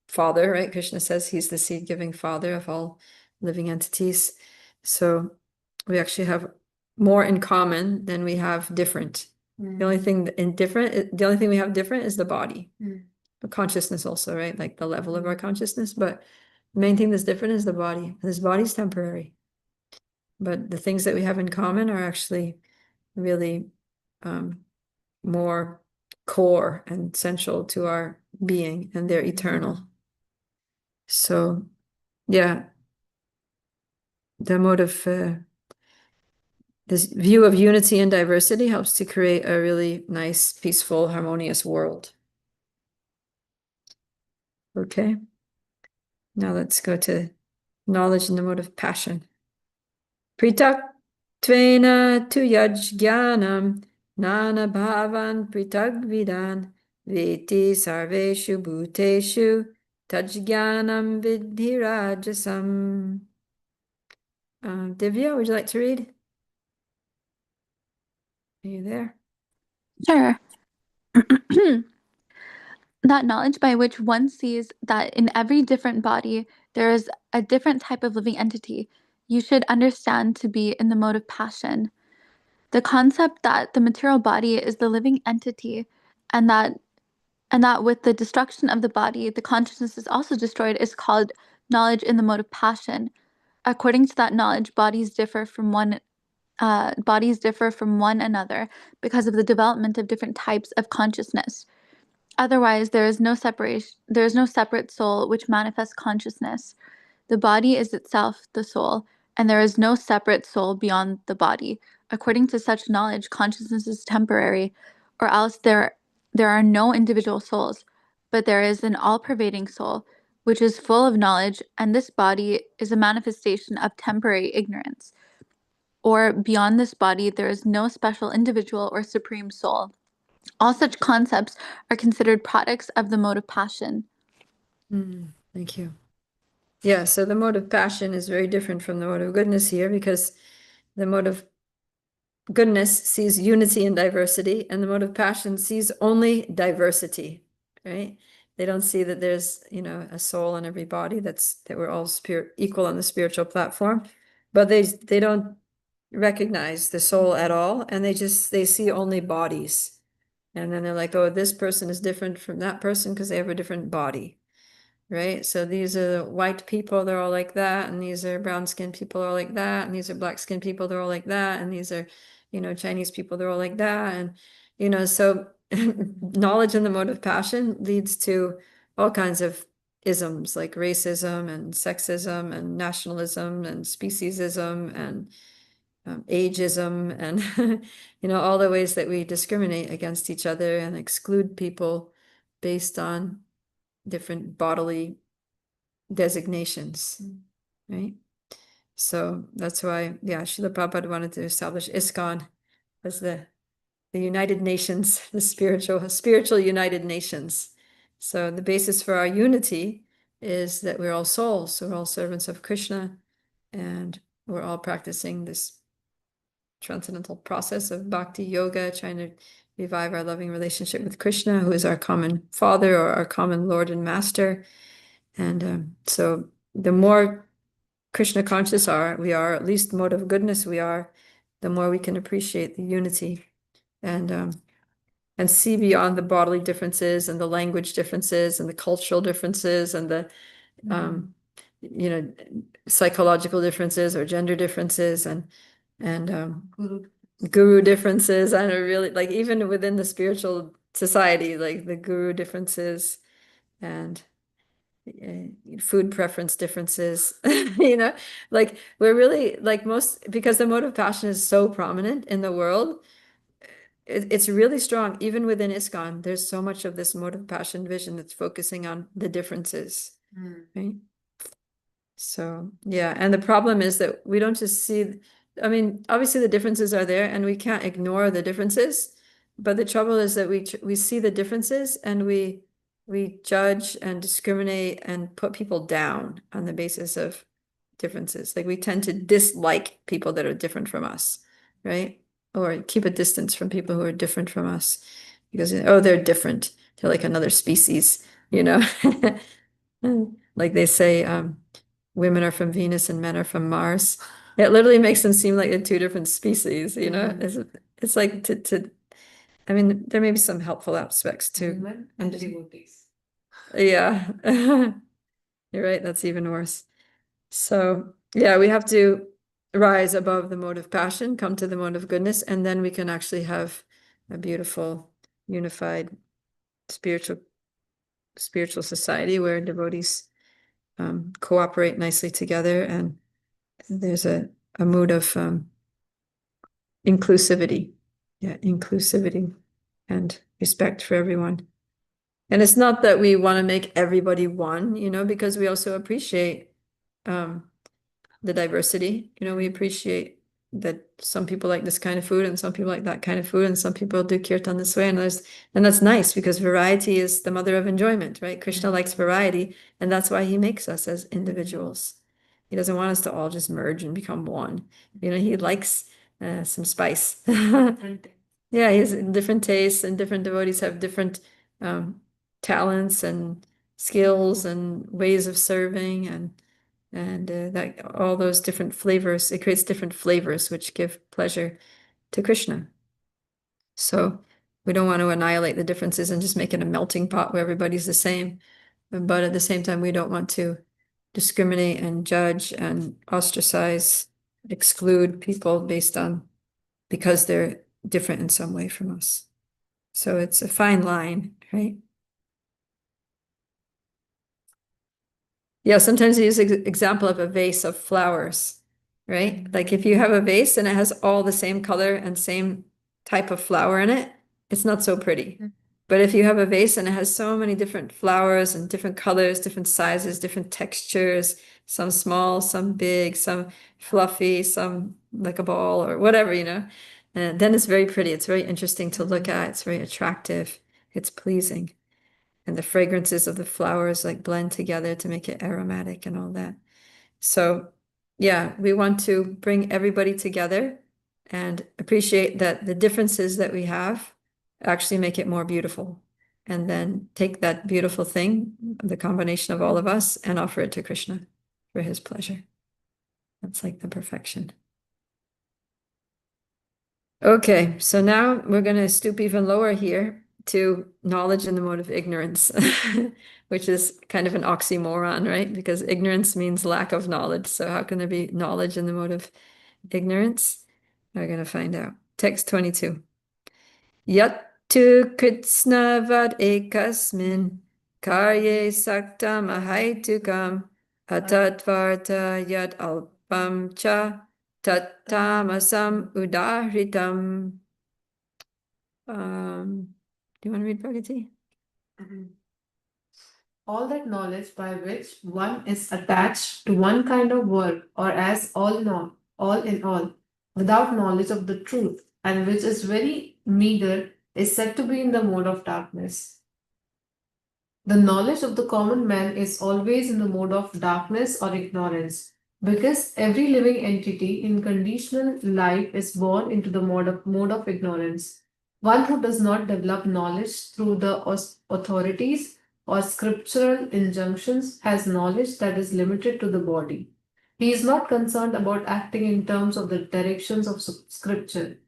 father, right? Krishna says he's the seed-giving father of all living entities. So we actually have more in common than we have different. The only thing the only thing we have different is the body. But consciousness also, right? Like the level of our consciousness. But the main thing that's different is the body. This body's temporary. But the things that we have in common are actually really more core and central to our being, and they're eternal. So, yeah, the mode of this view of unity and diversity helps to create a really nice, peaceful, harmonious world. Okay, now let's go to knowledge in the mode of passion. Pritak tvena tu yajnanam nana bhavan pritak vidan veti sarveshu bhuteshu tajjnanam vidhi rajasam. Divya, would you like to read? Are you there? Sure. That knowledge by which one sees that in every different body there is a different type of living entity, you should understand to be in the mode of passion. The concept that the material body is the living entity, and that with the destruction of the body, the consciousness is also destroyed, is called knowledge in the mode of passion. According to that knowledge, bodies differ from one another because of the development of different types of consciousness. Otherwise, there is no separate soul which manifests consciousness. The body is itself the soul, and there is no separate soul beyond the body. According to such knowledge, consciousness is temporary, or else there are no individual souls, but there is an all-pervading soul, which is full of knowledge, and this body is a manifestation of temporary ignorance. Or beyond this body, there is no special individual or supreme soul. All such concepts are considered products of the mode of passion. Thank you. Yeah, so the mode of passion is very different from the mode of goodness here, because the mode of goodness sees unity and diversity, and the mode of passion sees only diversity, right? They don't see that there's, a soul in every body, that we're all equal on the spiritual platform, but they don't recognize the soul at all, and they see only bodies. And then they're like, oh, this person is different from that person because they have a different body, right? So these are white people, they're all like that, and these are brown-skinned people, are all like that, and these are black-skinned people, they're all like that, and these are, Chinese people, they're all like that, and so knowledge in the mode of passion leads to all kinds of isms like racism and sexism and nationalism and speciesism and ageism and all the ways that we discriminate against each other and exclude people based on different bodily designations, right? So that's why, Srila Prabhupada wanted to establish ISKCON as the United Nations, the spiritual United Nations. So the basis for our unity is that we're all souls, so we're all servants of Krishna, And we're all practicing this transcendental process of bhakti yoga, trying to revive our loving relationship with Krishna, who is our common father or our common Lord and Master. And so the more Krishna conscious we are, at least mode of goodness we are, the more we can appreciate the unity and see beyond the bodily differences and the language differences and the cultural differences and the you know, psychological differences or gender differences and guru differences. I don't really like, even within the spiritual society, like the guru differences and food preference differences. Like we're really like because the mode of passion is so prominent in the world. It's really strong even within ISKCON. There's so much of this mode of passion vision that's focusing on the differences, right? So yeah, and the problem is that we don't just see, I mean, obviously the differences are there and we can't ignore the differences, but the trouble is that we see the differences and we judge and discriminate and put people down on the basis of differences. Like we tend to dislike people that are different from us, right? Or keep a distance from people who are different from us because, oh, they're different. They're like another species, you know? Like they say, women are from Venus and men are from Mars. It literally makes them seem like they're two different species, you know? It's like I mean, there may be some helpful aspects too. Women and devotees. Yeah. You're right, that's even worse. So yeah, we have to rise above the mode of passion, come to the mode of goodness, and then we can actually have a beautiful, unified spiritual society where devotees cooperate nicely together, and there's a mood of inclusivity. Yeah, inclusivity and respect for everyone. And it's not that we want to make everybody one, because we also appreciate the diversity. We appreciate that some people like this kind of food and some people like that kind of food, and some people do kirtan this way, and that's nice because variety is the mother of enjoyment, right? Krishna likes variety, and that's why he makes us as individuals. He doesn't want us to all just merge and become one. He likes some spice. Yeah, he has different tastes, and different devotees have different talents and skills and ways of serving, and that all those different flavors, it creates different flavors which give pleasure to Krishna. So we don't want to annihilate the differences and just make it a melting pot where everybody's the same. But at the same time, we don't want to discriminate and judge and ostracize, exclude people because they're different in some way from us. So it's a fine line, right? Yeah, sometimes I use the example of a vase of flowers, right? Like if you have a vase and it has all the same color and same type of flower in it, it's not so pretty. But if you have a vase and it has so many different flowers and different colors, different sizes, different textures, some small, some big, some fluffy, some like a ball or whatever, and then it's very pretty. It's very interesting to look at. It's very attractive. It's pleasing. And the fragrances of the flowers like blend together to make it aromatic and all that. So yeah, we want to bring everybody together and appreciate that the differences that we have actually make it more beautiful. And then take that beautiful thing, the combination of all of us, and offer it to Krishna for his pleasure. That's like the perfection. Okay, so now we're going to stoop even lower here to knowledge in the mode of ignorance, which is kind of an oxymoron, right? Because ignorance means lack of knowledge. So how can there be knowledge in the mode of ignorance? We're going to find out. Text 22. Yattu kritsna vad ekasmin karye saktam ahaitukam atatvarta yad alpam cha tattamasam udahritam. Do you want to read Bhagavad? All that knowledge by which one is attached to one kind of work or as all in all, without knowledge of the truth, and which is very meager, is said to be in the mode of darkness. The knowledge of the common man is always in the mode of darkness or ignorance. Because every living entity in conditional life is born into the mode of ignorance. One who does not develop knowledge through the authorities or scriptural injunctions has knowledge that is limited to the body. He is not concerned about acting in terms of the directions of scripture.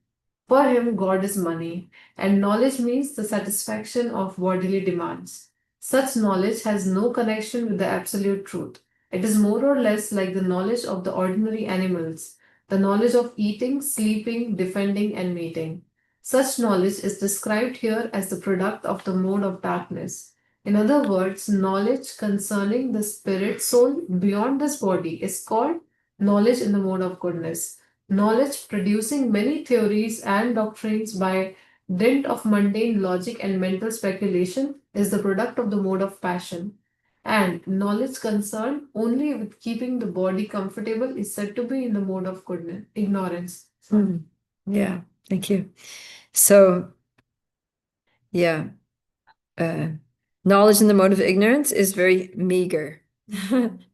For him, God is money, and knowledge means the satisfaction of bodily demands. Such knowledge has no connection with the absolute truth. It is more or less like the knowledge of the ordinary animals, the knowledge of eating, sleeping, defending, and mating. Such knowledge is described here as the product of the mode of darkness. In other words, knowledge concerning the spirit soul beyond this body is called knowledge in the mode of goodness. Knowledge producing many theories and doctrines by dint of mundane logic and mental speculation is the product of the mode of passion. And knowledge concerned only with keeping the body comfortable is said to be in the mode of goodness, ignorance. Yeah, thank you. So, yeah, knowledge in the mode of ignorance is very meager,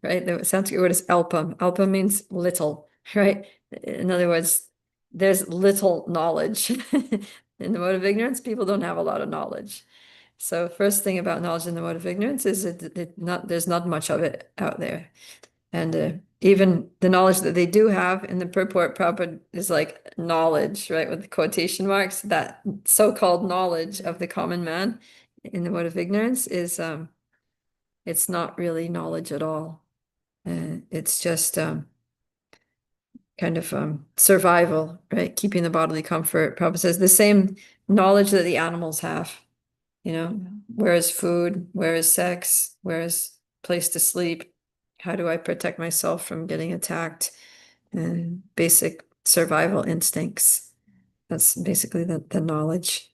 right? The Sanskrit word is alpam. Alpam means little, right? In other words, there's little knowledge. In the mode of ignorance, people don't have a lot of knowledge. So first thing about knowledge in the mode of ignorance is there's not much of it out there. And even the knowledge that they do have in the purport, Prabhupada is like knowledge, right? With the quotation marks, that so-called knowledge of the common man in the mode of ignorance is it's not really knowledge at all. It's just kind of survival, right? Keeping the bodily comfort. Prabhupada says the same knowledge that the animals have, you know, where is food, where is sex, where is place to sleep, how do I protect myself from getting attacked, and basic survival instincts. That's basically the knowledge.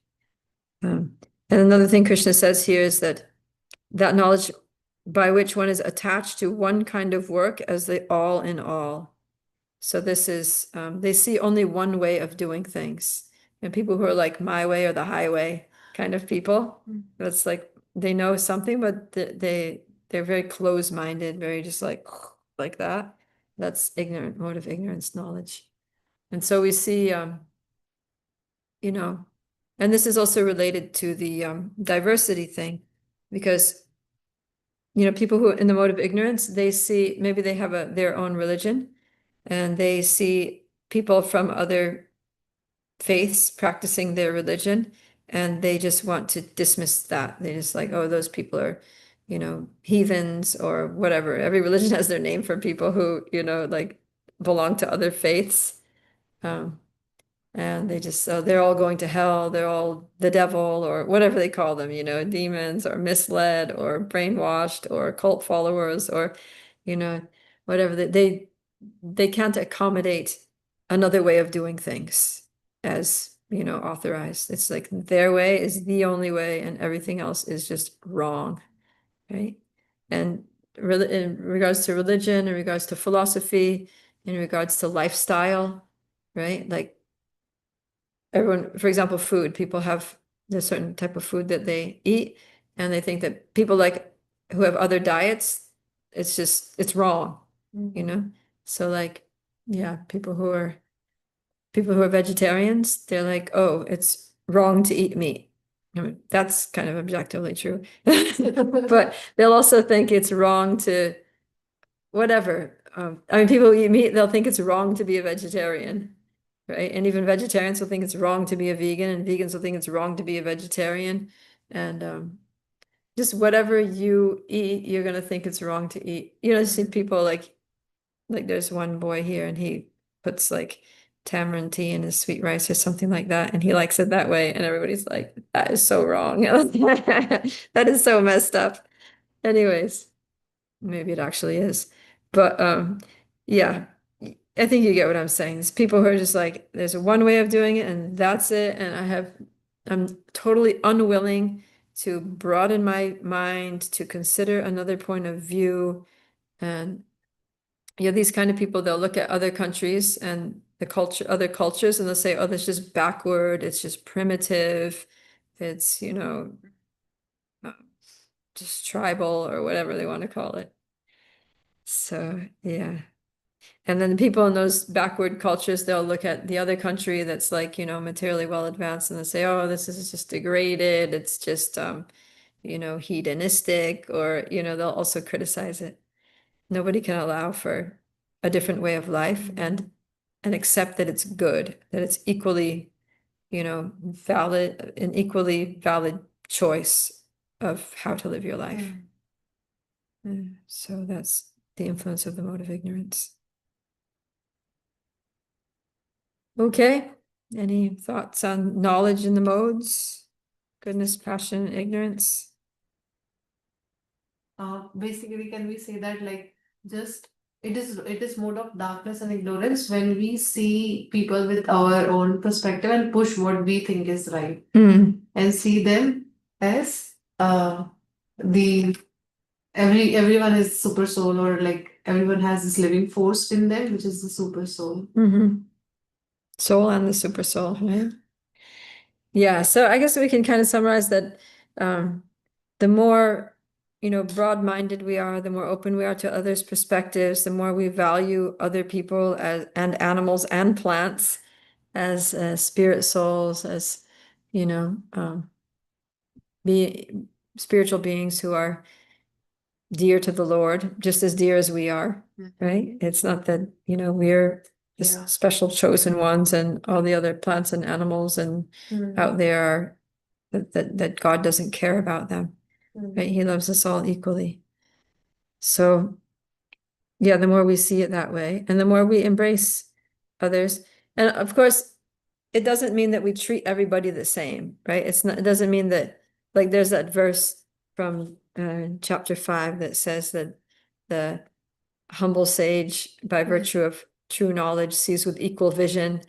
And another thing Krishna says here is that knowledge by which one is attached to one kind of work as the all in all. So this is, they see only one way of doing things. And people who are like my way or the highway kind of people, that's like, they know something, but they're very close-minded, very just like that. That's ignorant, mode of ignorance knowledge. And so we see, you know, and this is also related to the diversity thing, because, you know, people who are in the mode of ignorance, they see, maybe they have their own religion, and they see people from other faiths practicing their religion, and they just want to dismiss that. They just like, oh, those people are, you know, heathens or whatever. Every religion has their name for people who, you know, like belong to other faiths. And they just, so they're all going to hell, they're all the devil or whatever they call them, you know, demons or misled or brainwashed or cult followers or, you know, whatever. They can't accommodate another way of doing things as, you know, authorized. It's like their way is the only way and everything else is just wrong, right? And in regards to religion, in regards to philosophy, in regards to lifestyle, right? Like everyone, for example, food, people have a certain type of food that they eat, and they think that people like who have other diets, it's wrong, you know? So like, yeah, people who are vegetarians, they're like, oh, it's wrong to eat meat. I mean, that's kind of objectively true. But they'll also think it's wrong to whatever. I mean, people who eat meat, they'll think it's wrong to be a vegetarian, right? And even vegetarians will think it's wrong to be a vegan, and vegans will think it's wrong to be a vegetarian. And just whatever you eat, you're gonna think it's wrong to eat. You know, see people like there's one boy here, and he puts like tamarind tea in his sweet rice or something like that, and he likes it that way, and everybody's like, that is so wrong. That is so messed up. Anyways, maybe it actually is. But yeah, I think you get what I'm saying. There's people who are just like, there's one way of doing it and that's it. And I'm totally unwilling to broaden my mind, to consider another point of view. And yeah, these kind of people, they'll look at other countries and the culture, other cultures, and they'll say, oh, that's just backward, it's just primitive, it's, you know, uh, just tribal or whatever they want to call it. So yeah. And then the people in those backward cultures, they'll look at the other country that's like, materially well advanced, and they'll say, oh, this is just degraded. It's just, hedonistic, or, they'll also criticize it. Nobody can allow for a different way of life and accept that it's good, that it's equally, valid, an equally valid choice of how to live your life. So that's the influence of the mode of ignorance. Okay, any thoughts on knowledge in the modes? Goodness, passion, and ignorance? Basically, can we say that like just it is mode of darkness and ignorance when we see people with our own perspective and push what we think is right and see them as the everyone is super soul, or like everyone has this living force in them, which is the super soul. Soul and the super soul, right? Yeah, so I guess we can kind of summarize that the more, broad-minded we are, the more open we are to others' perspectives, the more we value other people and animals and plants as spirit souls, as, spiritual beings who are dear to the Lord, just as dear as we are, right? It's not that, we're the special chosen ones, and all the other plants and animals and out there are that God doesn't care about them, right? He loves us all equally. So yeah, the more we see it that way, and the more we embrace others, and of course, it doesn't mean that we treat everybody the same, right? It doesn't mean that, like, there's that verse from chapter 5 that says that the humble sage, by virtue of true knowledge, sees with equal vision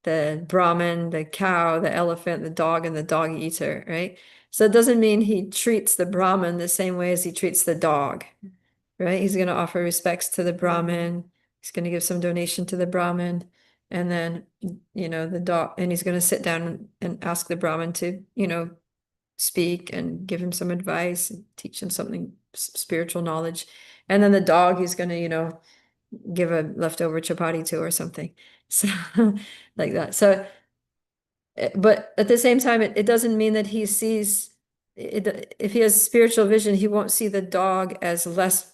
the Brahmin, the cow, the elephant, the dog, and the dog eater, right? So it doesn't mean he treats the Brahmin the same way as he treats the dog, right? He's going to offer respects to the Brahmin. He's going to give some donation to the Brahmin. And then, the dog, and he's going to sit down and ask the Brahmin to, speak and give him some advice and teach him something, spiritual knowledge. And then the dog, he's going to, give a leftover chapati to or something. So like that. So, but at the same time, it doesn't mean that he sees it. If he has spiritual vision, he won't see the dog as less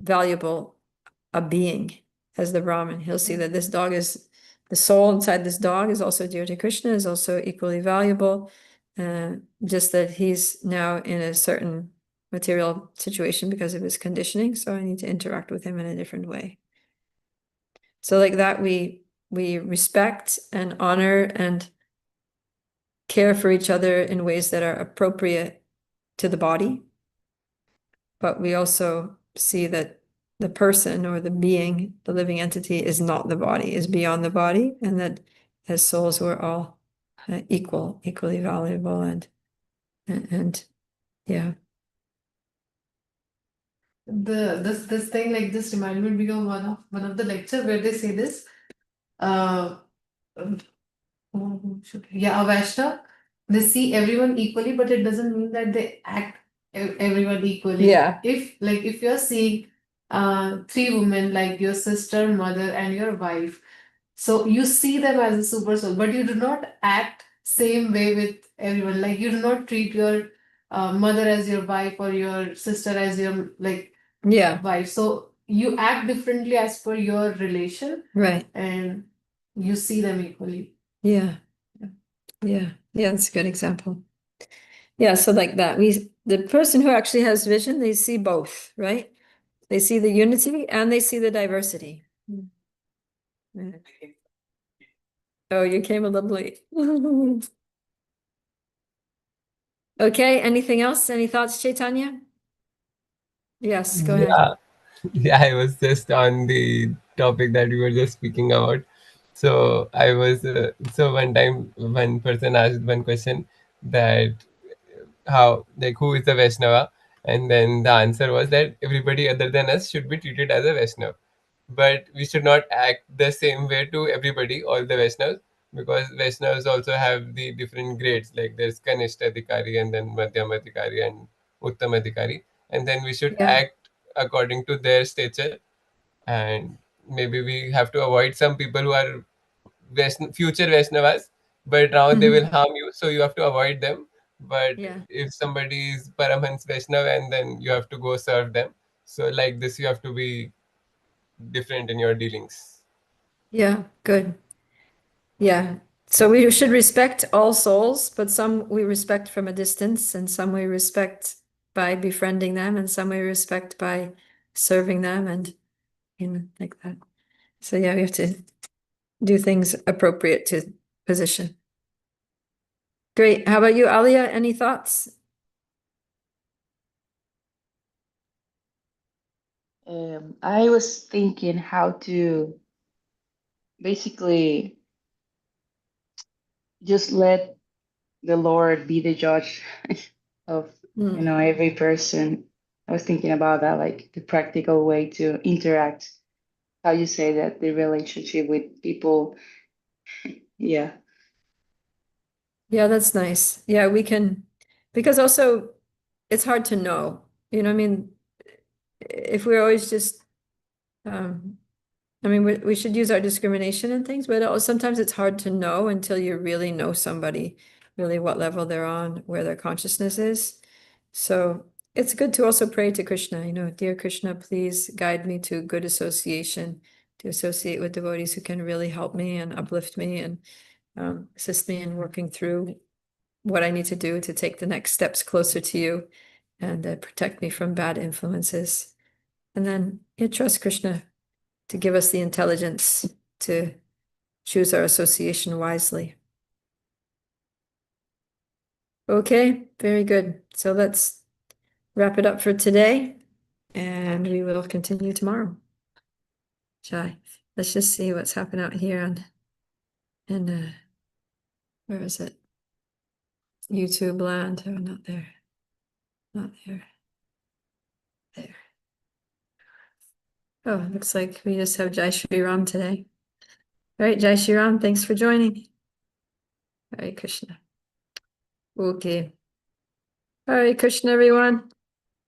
valuable a being as the Brahmin. He'll see that this dog is, the soul inside this dog is also dear to Krishna, is also equally valuable. Just that he's now in a certain material situation because of his conditioning. So I need to interact with him in a different way. So like that, we respect and honor and care for each other in ways that are appropriate to the body. But we also see that the person or the being, the living entity, is not the body, is beyond the body, and that as souls we're all equally valuable and yeah. This thing like this reminded me of one of the lecture where they say this. Yeah, a Vaishnav, they see everyone equally, but it doesn't mean that they act everyone equally. Yeah. If you're seeing three women, like your sister, mother, and your wife, so you see them as a super soul, but you do not act same way with everyone. Like you do not treat your mother as your wife or your sister as your Yeah. wife. So you act differently as per your relation, Right. and you see them equally. Yeah. Yeah. Yeah, that's a good example. Yeah, so like that, the person who actually has vision, they see both, right? They see the unity and they see the diversity. Yeah. Oh, you came a little late. Okay, anything else? Any thoughts, Chaitanya? Yes, go ahead. Yeah, yeah, I was just on the topic that we were just speaking about. So I was so one time one person asked one question that how, like, who is a Vaishnava, and then the answer was that everybody other than us should be treated as a Vaishnava, but we should not act the same way to everybody, all the Vaishnavas, because Vaishnavas also have the different grades, like there's Kanishta Adhikari and then Madhyam Adhikari and Uttam Adhikari, and then we should Yeah. act according to their stature. And maybe we have to avoid some people who are future Vaishnavas, but now they will harm you, so you have to avoid them. But Yeah. if somebody is Paramhans Vaishnava, and then you have to go serve them. So like this, you have to be different in your dealings. Yeah, good. Yeah. So we should respect all souls, but some we respect from a distance, and some we respect by befriending them, and some we respect by serving them, and like that. So yeah, we have to do things appropriate to position. Great. How about you, Alia? Any thoughts? I was thinking how to basically just let the Lord be the judge of every person. I was thinking about that, like the practical way to interact. How you say that the relationship with people. Yeah. Yeah, that's nice. Yeah, we can, because also it's hard to know. I mean, if we're always just, I mean, we should use our discrimination and things, but also sometimes it's hard to know until you really know somebody, really what level they're on, where their consciousness is. So it's good to also pray to Krishna, dear Krishna, please guide me to good association, to associate with devotees who can really help me and uplift me and assist me in working through what I need to do to take the next steps closer to you and protect me from bad influences. And then trust Krishna to give us the intelligence to choose our association wisely. Okay, very good. So let's wrap it up for today, and we will continue tomorrow. Jai. Let's just see what's happened out here in where is it? YouTube land. Oh, not there. Not there. There. Oh, looks like we just have Jai Shri Ram today. All right, Jai Shri Ram, thanks for joining. Hare Krishna. Okay. Hare Krishna, everyone.